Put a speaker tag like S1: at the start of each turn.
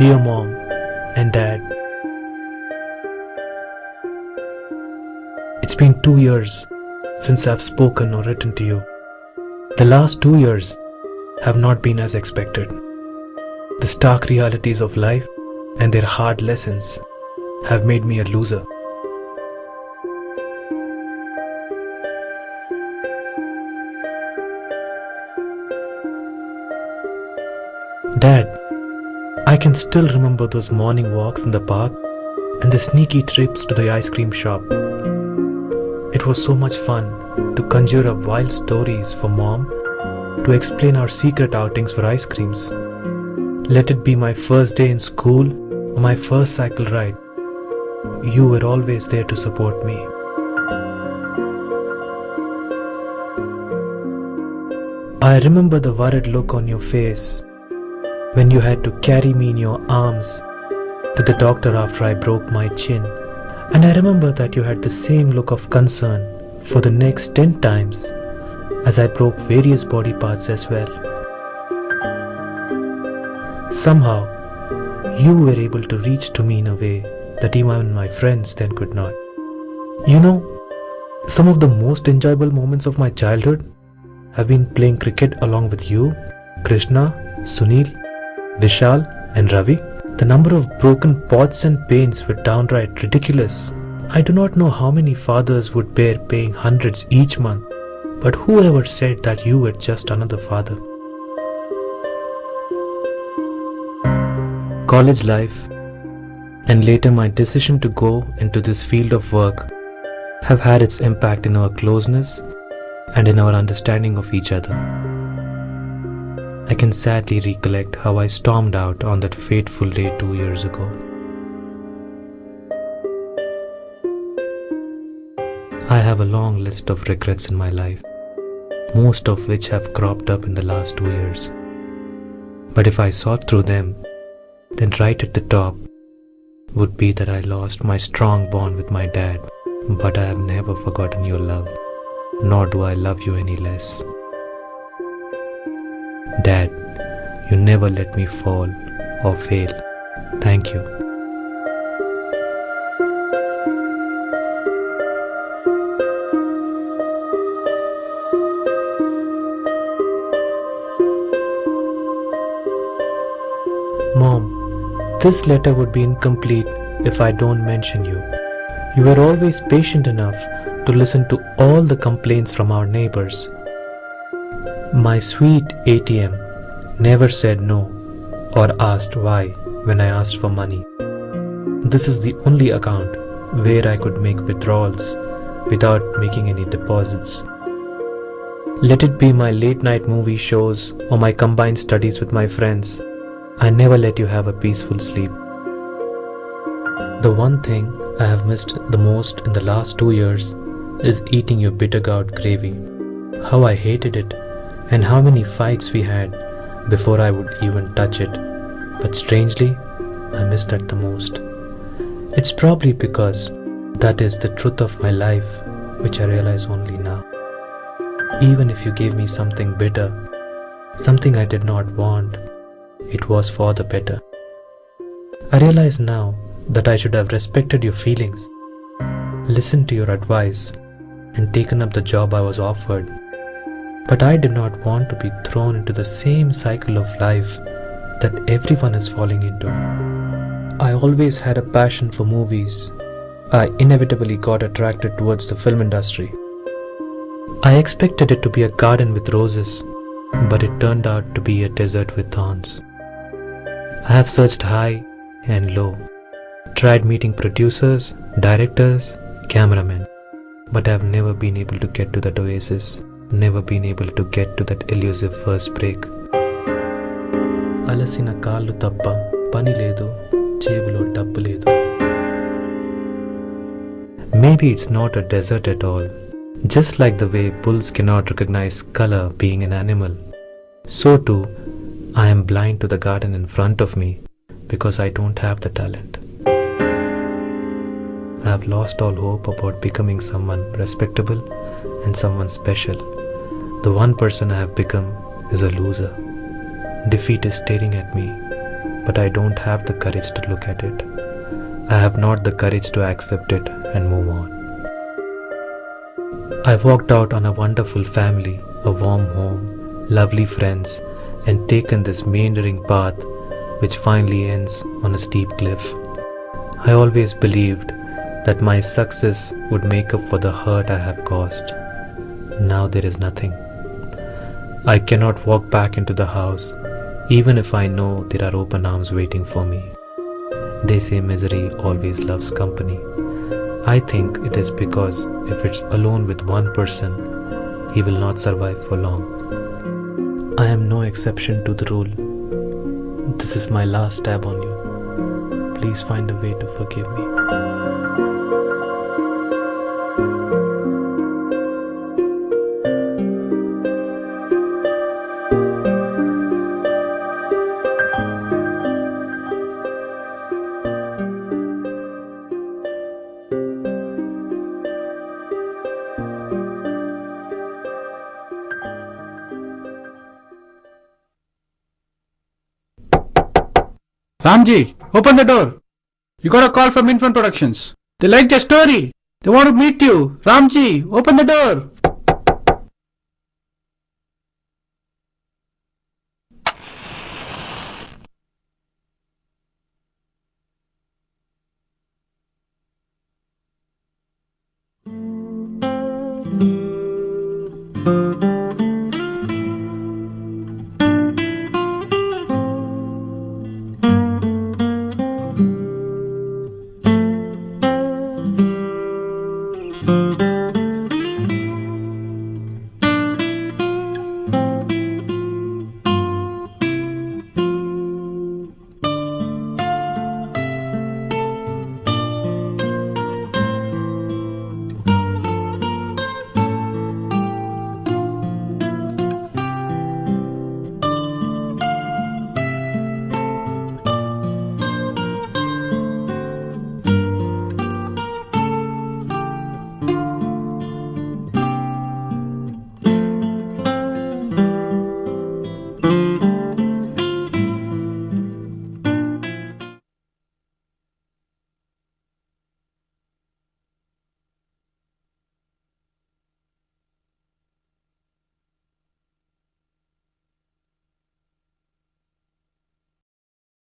S1: Dear Mom and Dad, it's been 2 years since I've spoken or written to you. The last 2 years have not been as expected. The stark realities of life and their hard lessons have made me a loser. Dad, I can still remember those morning walks in the park and the sneaky trips to the ice cream shop. It was so much fun to conjure up wild stories for Mom to explain our secret outings for ice creams. Let it be my first day in school or my first cycle ride. You were always there to support me. I remember the worried look on your face when you had to carry me in your arms to the doctor after I broke my chin. And I remember that you had the same look of concern for the next 10 times as I broke various body parts as well. Somehow, you were able to reach to me in a way that even my friends then could not. You know, some of the most enjoyable moments of my childhood have been playing cricket along with you, Krishna, Sunil, Vishal and Ravi. The number of broken pots and panes were downright ridiculous. I do not know how many fathers would bear paying hundreds each month, but whoever said that you were just another father? College life and later my decision to go into this field of work have had its impact in our closeness and in our understanding of each other. I can sadly recollect how I stormed out on that fateful day 2 years ago. I have a long list of regrets in my life, most of which have cropped up in the last 2 years. But if I sort through them, then right at the top would be that I lost my strong bond with my dad, but I have never forgotten your love, nor do I love you any less. Dad, you never let me fall or fail. Thank you. Mom, this letter would be incomplete if I don't mention you. You were always patient enough to listen to all the complaints from our neighbors. My sweet ATM never said no or asked why when I asked for money. This is the only account where I could make withdrawals without making any deposits. Let it be my late night movie shows or my combined studies with my friends, I never let you have a peaceful sleep. The one thing I have missed the most in the last 2 years is eating your bitter gourd gravy. How I hated it, and how many fights we had before I would even touch it. But strangely, I miss that the most. It's probably because that is the truth of my life, which I realize only now. Even if you gave me something bitter, something I did not want, it was for the better. I realize now that I should have respected your feelings, listened to your advice, and taken up the job I was offered. But I did not want to be thrown into the same cycle of life that everyone is falling into. I always had a passion for movies. I inevitably got attracted towards the film industry. I expected it to be a garden with roses, but it turned out to be a desert with thorns. I have searched high and low, tried meeting producers, directors, cameramen, but I have never been able to get to that oasis. Never been able to get to that elusive first break. Alasina kaallu tappa, pani ledu, jebulo dabbu ledu. Maybe it's not a desert at all. Just like the way bulls cannot recognize color being an animal, so too I am blind to the garden in front of me because I don't have the talent. I have lost all hope about becoming someone respectable and someone special. The one person I have become is a loser. Defeat is staring at me, but I don't have the courage to look at it. I have not the courage to accept it and move on. I walked out on a wonderful family, a warm home, lovely friends, and taken this meandering path which finally ends on a steep cliff. I always believed that my success would make up for the hurt I have caused. Now there is nothing. I cannot walk back into the house, even if I know there are open arms waiting for me. They say misery always loves company. I think it is because if it's alone with one person, he will not survive for long. I am no exception to the rule. This is my last stab on you. Please find a way to forgive me.
S2: Ramji, open the door. You got a call from Infant Productions. They liked your story. They want to meet you. Ramji, open the door.